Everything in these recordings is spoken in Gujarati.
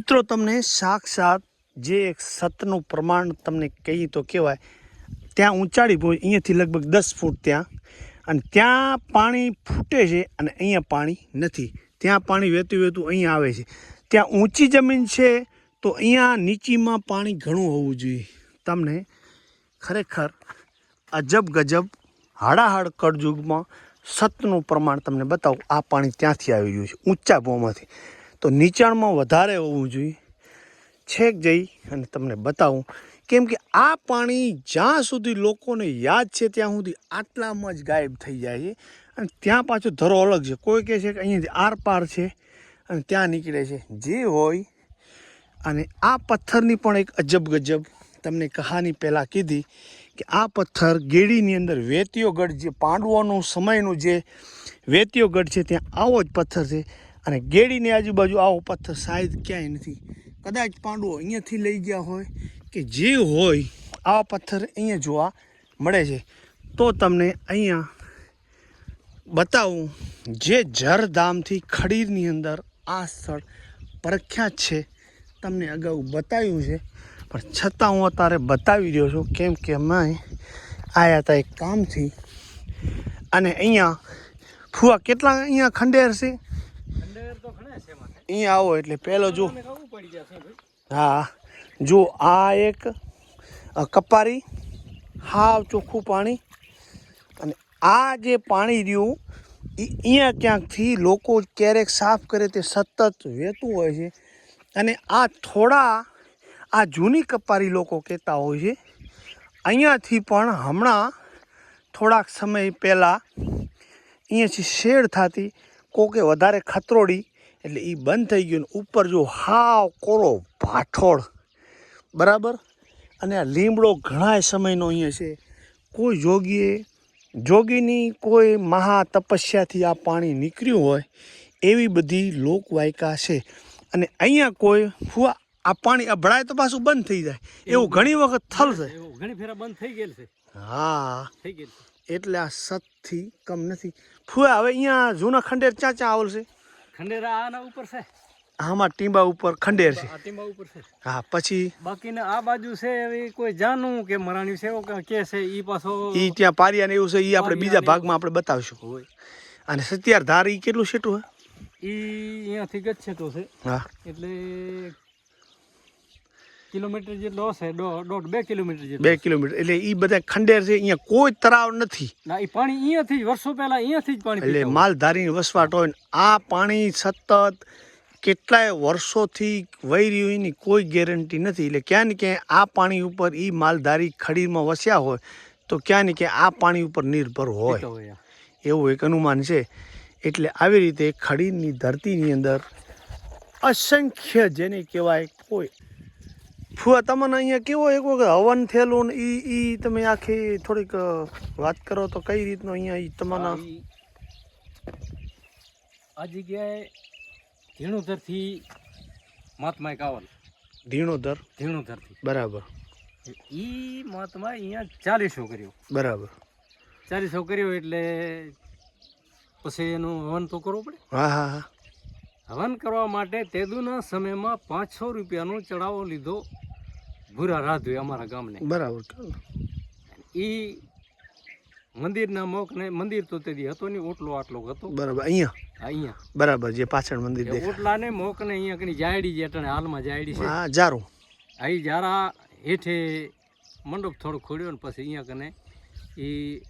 મિત્રો તમને સાક્ષાત જે એક સતનું પ્રમાણ તમને કહી તો કહેવાય, ત્યાં ઊંચાડી હોય અહીંયાથી લગભગ 10 ફૂટ ત્યાં, અને ત્યાં પાણી ફૂટે છે અને અહીંયા પાણી નથી. ત્યાં પાણી વહેતું વહેતું અહીંયા આવે છે. ત્યાં ઊંચી જમીન છે તો અહીંયા નીચીમાં પાણી ઘણું હોવું જોઈએ. તમને ખરેખર અજબ ગજબ હાડાહાડ કળયુગમાં સતનું પ્રમાણ તમને બતાવું. આ પાણી ત્યાંથી આવી રહ્યું છે ઊંચા ભોમાંથી, તો નીચાણમાં વધારે હોવું જોઈએ. છેક જઈ અને તમને બતાવું, કેમ કે આ પાણી જ્યાં સુધી લોકોને યાદ છે ત્યાં સુધી આટલામાં જ ગાયબ થઈ જાય છે. અને ત્યાં પાછો ધરો અલગ છે. કોઈ કહે છે કે અહીંયાથી આર પાર છે અને ત્યાં નીકળે છે. જે હોય, અને આ પથ્થરની પણ એક અજબ ગજબ તમને કહાની પહેલાં કીધી કે આ પથ્થર ગેડીની અંદર વેતીયોગઢ, જે પાંડવોનું સમયનું જે વેતીયોગઢ છે ત્યાં આવો જ પથ્થર છે. અને ગેડીની આજુબાજુ આવો પથ્થર શાયદ ક્યાંય નથી. કદાચ પાંડવો અહીંયાથી લઈ ગયા હોય કે જે હોય, આવા પથ્થર અહીંયા જોવા મળે છે. તો તમને અહીંયા બતાવું, જે જરધામથી ખડીરની અંદર આ સ્થળ પ્રખ્યાત છે. તમને અગાઉ બતાવ્યું છે, પણ છતાં હું અત્યારે બતાવી રહ્યો છું, કેમ કે અમે આવ્યા હતા એક કામથી. અને અહીંયા ફુવા કેટલા અહીંયા ખંડેર છે. અહીંયા આવો એટલે પહેલો જો, હા જો આ એક કપારી, હાવ ચોખ્ખું પાણી. અને આ જે પાણી રહ્યું એ અહીંયા ક્યાંકથી લોકો ક્યારેક સાફ કરે તે સતત વહેતું હોય છે. અને આ થોડા આ જૂની કપારી લોકો કહેતા હોય છે. અહીંયાથી પણ હમણાં થોડાક સમય પહેલાં અહીંયાથી શેડ થતી, કોકે વધારે ખતરોડી એટલે એ બંધ થઈ ગયું. ઉપર જો હાવ કોરો ભાઠોળ, બરાબર. અને આ લીમડો ઘણા સમયનો અહીંયા છે. કોઈ જોગીની કોઈ મહા તપસ્યાથી આ પાણી નીકળ્યું હોય એવી બધી લોકવાયકા છે. અને અહીંયા કોઈ ફુવા આ પાણી અભળાય તો પાછું બંધ થઈ જાય એવું ઘણી વખત થશે. ઘણી ફેરા બંધ થઈ ગયેલ છે. હા, થઈ ગયેલ છે. એટલે આ સતથી કમ નથી. ફુવા હવે અહીંયા જૂના ખંડેર ક્યાં ક્યાં આવશે? ખંડેરા આના ઉપર છે, આમાં ટીંબા ઉપર ખંડેર છે. આ ટીંબા ઉપર છે. હા, પછી બાકીને આ બાજુ છે એવી કોઈ જાનું કે મરાણી છે એવું કે છે ઈ પાછો ઈ ત્યાં પારિયા ને એવું છે. ઈ આપણે બીજા ભાગમાં આપણે બતાવશું. હોય. અને સત્યાર ધાર ઈ કેટલું સેટું હે? ઈ અહીંયાથી ગચ્છે તો છે. હા, એટલે કિલોમીટર જેટલો હશે, 1.5-2 કિલોમીટર જેટલો. 2 કિલોમીટર. એટલે ઈ બધા ખંડેર છે. અહીંયા કોઈ તળાવ નથી. ના, ઈ પાણી અહીંયાથી જ વર્ષો પહેલા અહીંયાથી જ પાણી એટલે માલધારીની વસવાટ હોય ને આ પાણી સતત કેટલાય વર્ષોથી વહી રહ્યું એની કોઈ ગેરંટી નથી. એટલે ક્યાં ને ક્યાંય આ પાણી ઉપર ઈ માલધારી ખડીમાં વસ્યા હોય તો ક્યાં ને ક્યાંય આ પાણી ઉપર નિર્ભર હોય એવું એક અનુમાન છે. એટલે આવી રીતે ખડીની ધરતીની અંદર અસંખ્ય જેને કહેવાય કોઈ ફુવા તમને અહીંયા કેવો એક વખત હવન થયેલું ને ઈ તમે આખી થોડીક વાત કરો તો કઈ રીતનું અહીંયા ઈ તમારા આ જગ્યાએ ધીણોધરથી મહાત્મા કાવલ ધીણોધરથી બરાબર. ઈ મહાત્મા અહીંયા 40 છોકરીઓ, બરાબર 40 છોકરીઓ. એટલે પછી એનું હવન તો કરવું પડે. હા હા હા. હવન કરવા માટે તેદુના સમયમાં 500 રૂપિયાનો ચડાવો લીધો ભૂરા રાધુએ અમારા ગામને. બરાબર. ઈ મંદિરના મોકને, મંદિર તો તેથી હતો નહીં, ઓટલો આટલો હતો. બરાબર. અહીંયા બરાબર, જે પાછળ મંદિર દેખાય ઓટલાને મોકને અહીંયા કણી જાયડી જે અટાણે હાલમાં જાયડી છે. હા, જારું. અહીં જારા હેઠે મંડપ થોડો ખોડ્યો ને પછી અહીંયા કને ઈ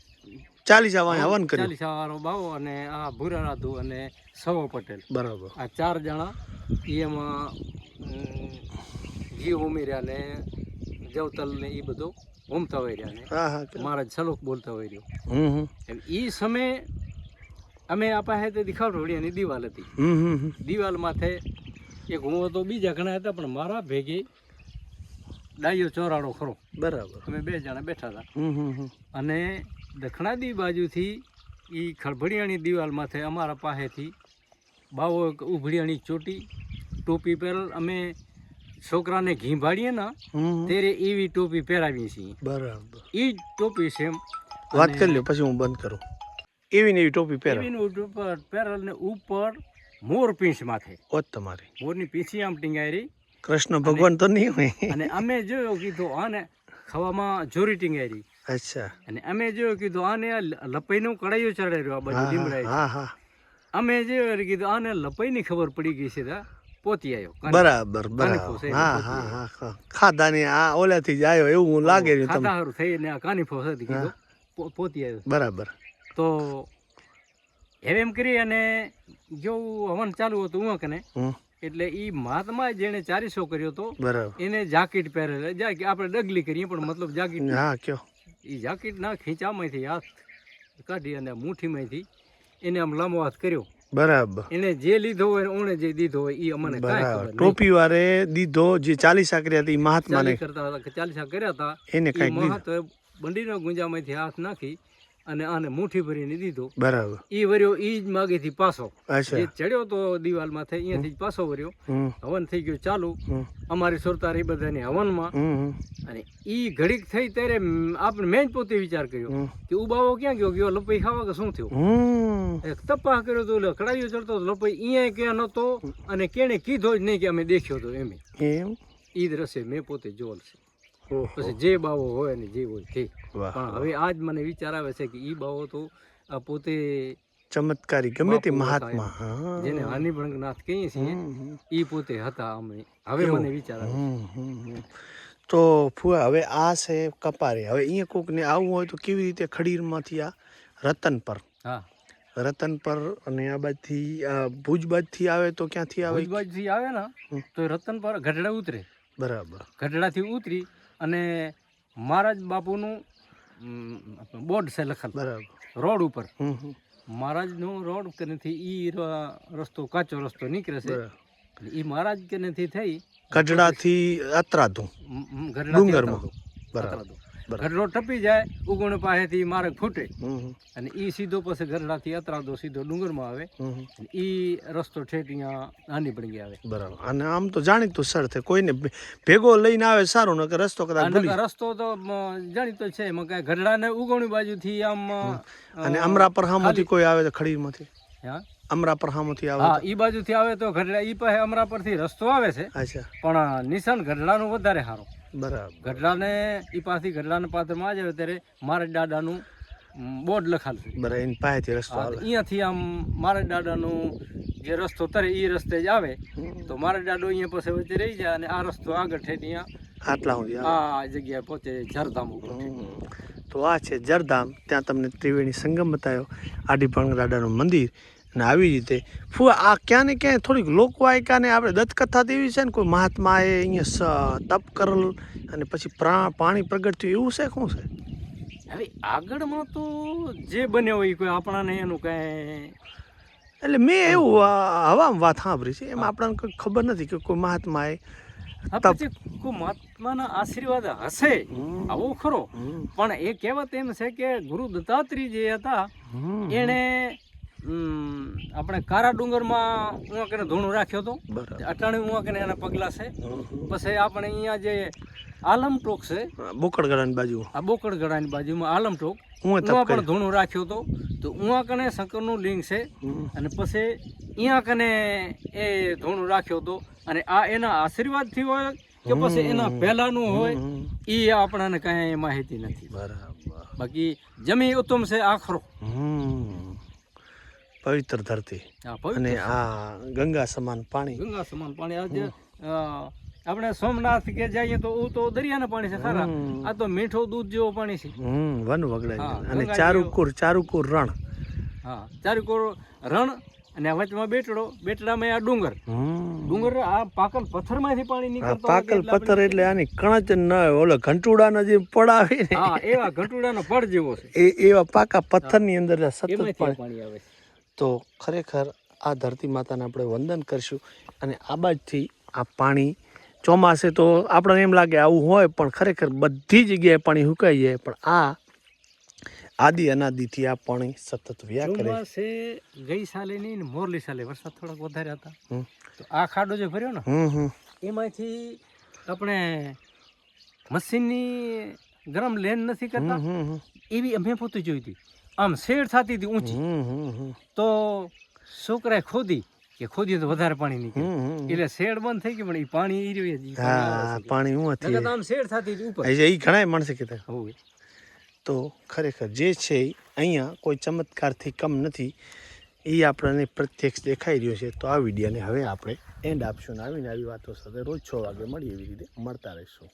40 આવા હવન કર્યું. 40 વાળો બાવો અને આ ભૂરા રાધુ અને સવો પટેલ, બરાબર. આ 4 જણા એમાં ઘી ઉમેર્યા ને જવતલ ને એ બધું ઉમતા હોય રહ્યા ને મારા છલોક બોલતા હોય રહ્યો. એ સમયે અમે આ પાસે ખરવડિયાની દિવાલ હતી. દિવાલ માથે એક હું હતો, બીજા ઘણા હતા, પણ મારા ભેગી ડાયો ચોરાડો ખરો. બરાબર. અમે 2 જણા બેઠા હતા. અને દક્ષિણાદી બાજુથી એ ખળભડિયાની દિવાલ માથે અમારા પાસેથી બાવો ઉભડિયાની ચોટી ટોપી પહેરેલ. અમે છોકરાને ઘી ભાડીએ ને ત્યારે એવી ટોપી પહેરાવીએ છીએ. બરાબર. એ જ ટોપી છે. વાત કરી લો પછી હું બંધ કરું. એવી ને એવી ટોપી પહેરેલ ને ઉપર મોર પીંછ માથે. તમારી મોરની પીંછી આમ ટીંગાઈ રહી કૃષ્ણ ભગવાન તો નહીં હોય. અને અમે જોયો કીધું આને ખાવામાં જોરીટિંગ આવી. અચ્છા. અને અમે જોયું કીધું આને લપઈનું કડાઈઓ ચડે રહ્યો આ બાજુ લીમડાઈ. હા હા. અમે જોયું કીધું આને લપઈની ખબર પડી ગઈ છે પોતી આવ્યો. બરાબર બરાબર. હા હા હા. ખાધાની આ ઓલાથી જ આવ્યો એવું લાગે છે. ખાધા સારું થઈને આ કાનીફો હતી કીધું પોતી આવ્યો. બરાબર. તો હવે એમ કરી અને જેવું હવન ચાલુ હતું હું કને એટલે ઈ મહાત્મા જેને 400 કર્યો તો એને જાકીટ પહેરેલ આપણે ડગલી કરીએ પણ મતલબ જાકીટ. હા કયો. ઈ જાકીટ ના ખીચામાંથી હાથ કાઢી અને મુઠ્ઠીમાંથી એને આમ લાંબો હાથ કર્યો. બરાબર. એને જે લીધો હોય ઓણે જે દીધો હોય ઈ અમને કાંઈ ખબર નહીં. ટોપી વાળે દીધો જે 40 કર્યા હતા ઈ મહાત્માને કરતા હતા 40 કર્યા હતા એને કઈ મહાત્માએ બંડીનો ગુંજામાંથી હાથ નાખી અને આને મુઠ્ઠી ભરીને દીધો. બરાબર. ઈ વર્યો ઈ જ માગેથી પાછો જે ચડ્યો તો દિવાલમાં થઈ અહીંયાથી જ પાછો વર્યો. હવન થઈ ગયું ચાલુ અમારી સુરતાર એ બધાની હવનમાં. અને ઈ ઘડીક થઈ ત્યારે આપણે મેં જ પોતે વિચાર કર્યો કે ઉબાવો ક્યાં ગયો લપઈ ખાવા કે શું થયું. એક તપાસ કર્યો તો કડાઈઓ ચડતો લપઈ અહીંયા ક્યાં નતો અને કેને કીધો જ નહીં કે અમે દેખ્યો તો એમ ઈ દ્રશ્ય મેં પોતે જોયેલ છે. પછી જે બાવો હોય ને જે હોય તે. પણ હવે આજ મને વિચાર આવે છે કે ઈ બાવો તો પોતે ચમત્કારી ગમે તે મહાત્મા જેને હાનિભંગનાથ કહીએ છીએ ઈ પોતે હતા. અમે હવે મને વિચાર આવે. તો ફુવા હવે આ છે કપારી. હવે અહીંયા કોક ને આવવું હોય તો કેવી રીતે ખડીરમાંથી આ રતન પર. હા રતન પર અને આ બાજુથી ભુજ બાજુથી આવે તો ક્યાંથી આવે? ભુજ બાજુથી આવે ને તો રતન પર ગઢડા ઉતરે. બરાબર. ગઢડાથી ઉતરી અને મહારાજ બાપુનું બોર્ડ છે લખેલ. બરાબર. રોડ ઉપર મહારાજનો રોડ કનેથી ઈ રસ્તો કાચો રસ્તો નીકળે છે. ઈ મહારાજ કનેથી થઈ ગઢડાથી અતરાધુ ડુંગરમાં. બરાબર. ગઢડો ટપી જાય ઉગણ પાસેથી માર્ગ ફૂટે અને ઈ સીધો પછી ગઢડાથી અતરાદો સીધો ડુંગરમાં આવે. ઈ રસ્તો ઠેઠ અહીંયા નાની પડી આવે. બરાબર. અને આમ તો જાણીતું સ્થળ છે કોઈને ભેગો લઈને આવે સારું ન કે રસ્તો કદાચ રસ્તો તો જાણીતો છે એમાં કઈ ગઢડાને ઉગણી બાજુથી આમ અને અમરા પર હામથી કોઈ આવે તો ખડીરમાંથી. હા અમરા પર હામથી આવે. હા ઈ બાજુથી આવે તો ગઢડા ઈ પાસે અમરા પરથી રસ્તો આવે છે. અચ્છા. પણ નિશાન ગઢડાનું વધારે સારું. બરાબર. ગઢડાને ઈ પાસેથી ગઢડાના પાત્રમાં આવે ત્યારે મારા દાદાનું બોર્ડ લખાયેલું છે. બરાબર. એની પાસેથી રસ્તો આવે. અહીંયાથી આમ મારા દાદાનું જે રસ્તો તરે ઈ રસ્તે જ આવે તો મારા દાદો અહીંયા પછી વચ્ચે રહી જાય અને આ રસ્તો આગળ થઈ અહીંયા આટલા સુધી આ જગ્યાએ પહોંચે જરધામ ઉપર. તો આ છે જરધામ. ત્યાં તમને ત્રિવેણી સંગમ બતાવ્યો, આડીભંગ દાદાનું મંદિર. અને આવી રીતે ફુવા આ ક્યાં ને ક્યાંય થોડીક લોકવાયકા ને આપણે દત્તકથા એવી છે ને કોઈ મહાત્માએ અહીંયા તપ કરેલ અને પછી પાણી પ્રગટ થયું એવું છે શું છે? હવે આગળમાં તો જે બન્યો હોય કોઈ આપણાને એનું કાંઈ એટલે મેં એવું હવામાં વાત સાંભળી છે એમાં આપણને કોઈ ખબર નથી કે કોઈ મહાત્માએ પછી કોઈ મહાત્માના આશીર્વાદ હશે આવો ખરો. પણ એ કહેવત એમ છે કે ગુરુ દત્તાત્રેય જે હતા એણે આપણે કારા ડુંગરમાં ઉવાકને ધૂણું રાખ્યો હતો. અટાણે ઉવાકને એના પગલા છે. પછી આપણે અહીંયા જે આલમટોક છે બોકડગઢાની બાજુ, આ બોકડગઢાની બાજુમાં આલમટોક ઉવા પણ ધૂણું રાખ્યો હતો. તો ઉવા કને શંકરનું લિંગ છે અને પછી અહીંયા કને એ ધૂણું રાખ્યો હતો. અને આ એના આશીર્વાદથી હોય કે પછી એના પહેલાનું હોય એ આપણાને કાંઈ માહિતી નથી. બરાબર. બાકી જમી ઉત્તમ છે આખરો. પવિત્ર ધરતી અને આ ગંગા સમાન પાણી. ગંગા સમાન પાણી. આજે આપણે સોમનાથ કે જઈએ તો તો દરિયાના પાણી છે ખરા. આ તો મીઠું દૂધ જેવું પાણી છે. વન વગડાય. અને ચારુકુર રણ. હા ચારુકુર રણ અને વચમાં બેટડામાં આ ડુંગર આ પાકલ પથ્થરમાંથી પાણી નીકળતો. પાકલ પથ્થર એટલે આની કણચ ન ઓલો ઘંટુડાના જે પડ આવે ને એવા ઘંટુડાનો પડ જેવો છે. એવા પાકા પથ્થરની અંદર સતત પાણી આવે છે. તો ખરેખર આ ધરતી માતાને આપણે વંદન કરીશું. અને આ બાજુથી આ પાણી ચોમાસે તો આપણને એમ લાગે આવું હોય પણ ખરેખર બધી જગ્યાએ પાણી સુકાઈ જાય. પણ આ આદિ અનાદિથી આ પાણી સતત વ્યા કરે છે. ગઈ સાલે નહીં ને મોરલી સાલે વરસાદ થોડાક વધારે હતા તો આ ખાડો જે ભર્યો ને એમાંથી આપણે મશીનની ગરમ લેન નથી કરતા એવી અમે પોતે જોઈ હતી. આમ શેડ થતી હતી ઊંચી. તો છોકરાએ ખોદી કે ખોદીએ તો વધારે પાણી નીકળે એટલે શેડ બંધ થઈ ગઈ પણ એ પાણી ઈ રહ્યું જ. હા પાણી હું નકર તો આમ શેડ થતી હતી ઉપર. એ ઘણા માણસે કીધા. હોવે. તો ખરેખર જે છે ઈ અહીંયા કોઈ ચમત્કારથી કમ નથી, એ આપણને પ્રત્યક્ષ દેખાઈ રહ્યો છે. તો આ વિડીયોને હવે આપણે એન્ડ આપશું ને આવીને આવી વાતો સાથે રોજ 6 વાગે મળીએ એવી રીતે મળતા રહીશું.